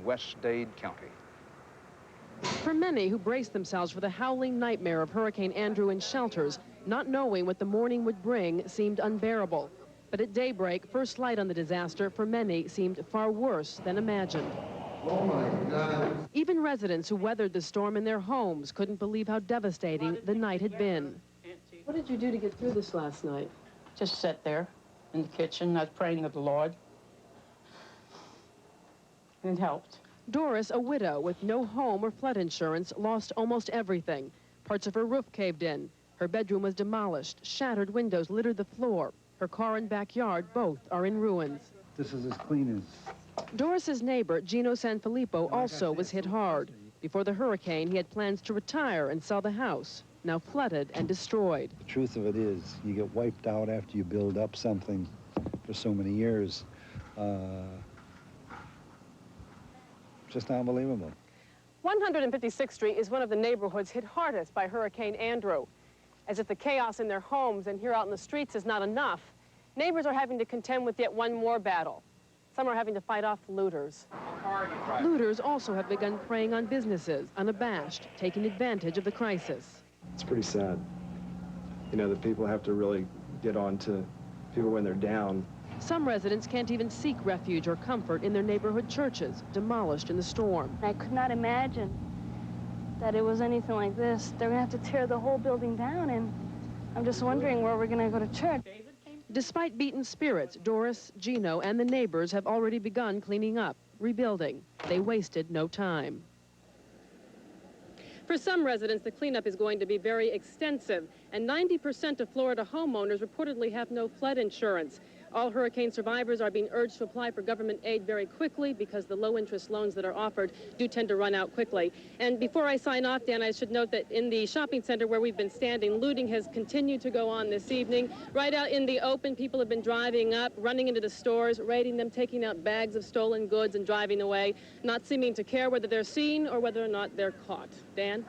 West Dade County. For many who braced themselves for the howling nightmare of Hurricane Andrew in shelters, not knowing what the morning would bring seemed unbearable. But at daybreak, first light on the disaster for many seemed far worse than imagined. Oh my God. Even residents who weathered the storm in their homes couldn't believe how devastating the night had been. What did you do to get through this last night? Just sat there in the kitchen. I was praying to the Lord. And it helped. Doris, a widow with no home or flood insurance, lost almost everything. Parts of her roof caved in. Her bedroom was demolished. Shattered windows littered the floor. Her car and backyard both are in ruins. This is as clean as... Doris's neighbor, Gino Sanfilippo, also was hit hard. Before the hurricane, he had plans to retire and sell the house, now flooded and destroyed. The truth of it is, you get wiped out after you build up something for so many years. Just unbelievable. 156th Street is one of the neighborhoods hit hardest by Hurricane Andrew. As if the chaos in their homes and here out in the streets is not enough, neighbors are having to contend with yet one more battle. Some are having to fight off looters. Looters also have begun preying on businesses, unabashed, taking advantage of the crisis. It's pretty sad. You know, that people have to really get on to people when they're down. Some residents can't even seek refuge or comfort in their neighborhood churches, demolished in the storm. I could not imagine that it was anything like this. They're going to have to tear the whole building down, and I'm just wondering where we're going to go to church. Despite beaten spirits, Doris, Gino, and the neighbors have already begun cleaning up, rebuilding. They wasted no time. For some residents, the cleanup is going to be very extensive, and 90% of Florida homeowners reportedly have no flood insurance. All hurricane survivors are being urged to apply for government aid very quickly because the low-interest loans that are offered do tend to run out quickly. And before I sign off, Dan, I should note that in the shopping center where we've been standing, looting has continued to go on this evening. Right out in the open, people have been driving up, running into the stores, raiding them, taking out bags of stolen goods and driving away, not seeming to care whether they're seen or whether or not they're caught. Dan?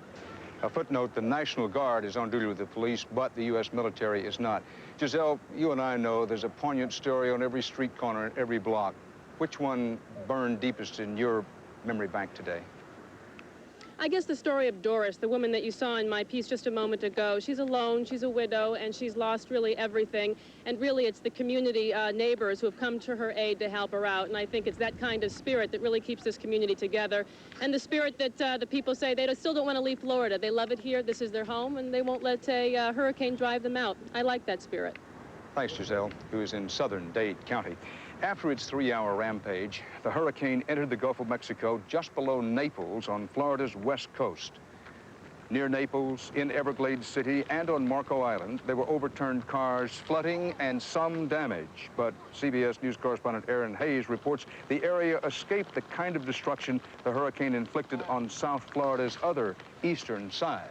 A footnote, the National Guard is on duty with the police, but the U.S. military is not. Giselle, you and I know there's a poignant story on every street corner and every block. Which one burned deepest in your memory bank today? I guess the story of Doris, the woman that you saw in my piece just a moment ago, she's alone, she's a widow, and she's lost really everything. And really, it's the community neighbors who have come to her aid to help her out. And I think it's that kind of spirit that really keeps this community together. And the spirit that the people say they still don't want to leave Florida. They love it here, this is their home, and they won't let a hurricane drive them out. I like that spirit. Thanks, Giselle, who is in southern Dade County. After its 3-hour rampage, the hurricane entered the Gulf of Mexico just below Naples on Florida's west coast. Near Naples, in Everglades City, and on Marco Island, there were overturned cars, flooding, and some damage. But CBS News correspondent Aaron Hayes reports the area escaped the kind of destruction the hurricane inflicted on South Florida's other eastern side.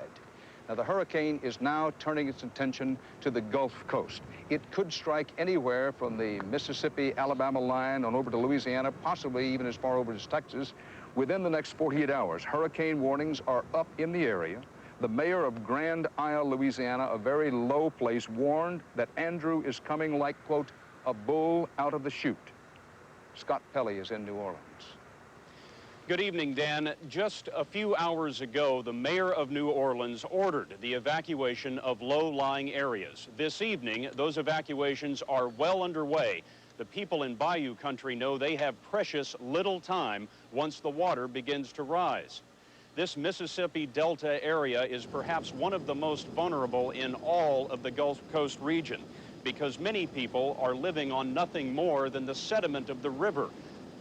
Now, the hurricane is now turning its attention to the Gulf Coast. It could strike anywhere from the Mississippi-Alabama line on over to Louisiana, possibly even as far over as Texas, within the next 48 hours. Hurricane warnings are up in the area. The mayor of Grand Isle, Louisiana, a very low place, warned that Andrew is coming like, quote, a bull out of the chute. Scott Pelley is in New Orleans. Good evening, Dan. Just a few hours ago, the mayor of New Orleans ordered the evacuation of low-lying areas. This evening, those evacuations are well underway. The people in Bayou country know they have precious little time once the water begins to rise. This Mississippi Delta area is perhaps one of the most vulnerable in all of the Gulf Coast region because many people are living on nothing more than the sediment of the river.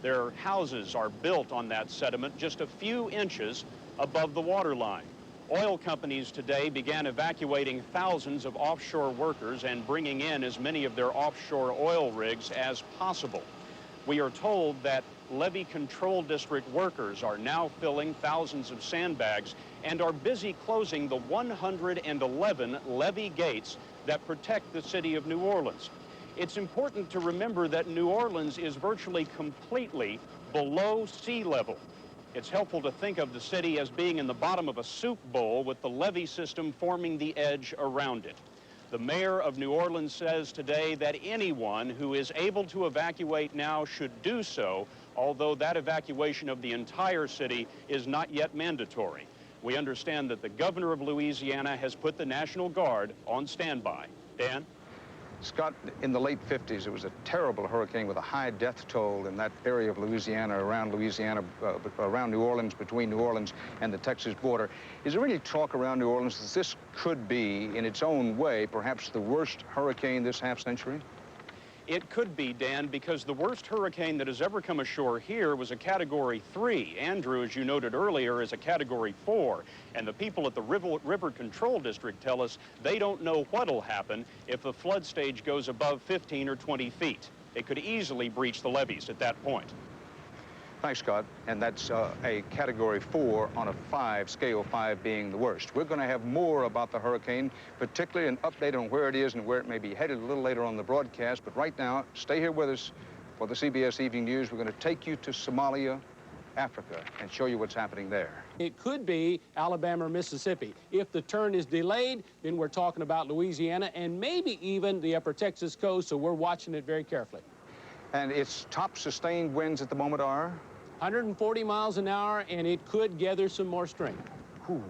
Their houses are built on that sediment just a few inches above the waterline. Oil companies today began evacuating thousands of offshore workers and bringing in as many of their offshore oil rigs as possible. We are told that levee control district workers are now filling thousands of sandbags and are busy closing the 111 levee gates that protect the city of New Orleans. It's important to remember that New Orleans is virtually completely below sea level. It's helpful to think of the city as being in the bottom of a soup bowl with the levee system forming the edge around it. The mayor of New Orleans says today that anyone who is able to evacuate now should do so, although that evacuation of the entire city is not yet mandatory. We understand that the governor of Louisiana has put the National Guard on standby. Dan? Scott, in the late 50s, it was a terrible hurricane with a high death toll in that area of Louisiana, around New Orleans, between New Orleans and the Texas border. Is there any talk around New Orleans that this could be, in its own way, perhaps the worst hurricane this half-century? It could be, Dan, because the worst hurricane that has ever come ashore here was a Category 3. Andrew, as you noted earlier, is a Category 4. And the people at the River Control District tell us they don't know what'll happen if the flood stage goes above 15 or 20 feet. It could easily breach the levees at that point. Thanks, Scott. And that's a Category 4 on a 5 scale, 5 being the worst. We're going to have more about the hurricane, particularly an update on where it is and where it may be headed a little later on the broadcast. But right now, stay here with us for the CBS Evening News. We're going to take you to Somalia, Africa, and show you what's happening there. It could be Alabama or Mississippi. If the turn is delayed, then we're talking about Louisiana and maybe even the upper Texas coast, so we're watching it very carefully. And its top sustained winds at the moment are? 140 miles an hour, and it could gather some more strength. Whew.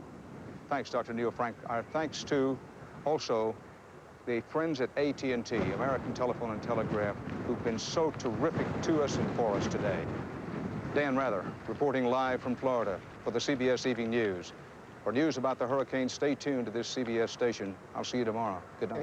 Thanks, Dr. Neil Frank. Our thanks to also the friends at AT&T, American Telephone and Telegraph, who've been so terrific to us and for us today. Dan Rather, reporting live from Florida for the CBS Evening News. For news about the hurricane, stay tuned to this CBS station. I'll see you tomorrow. Good night.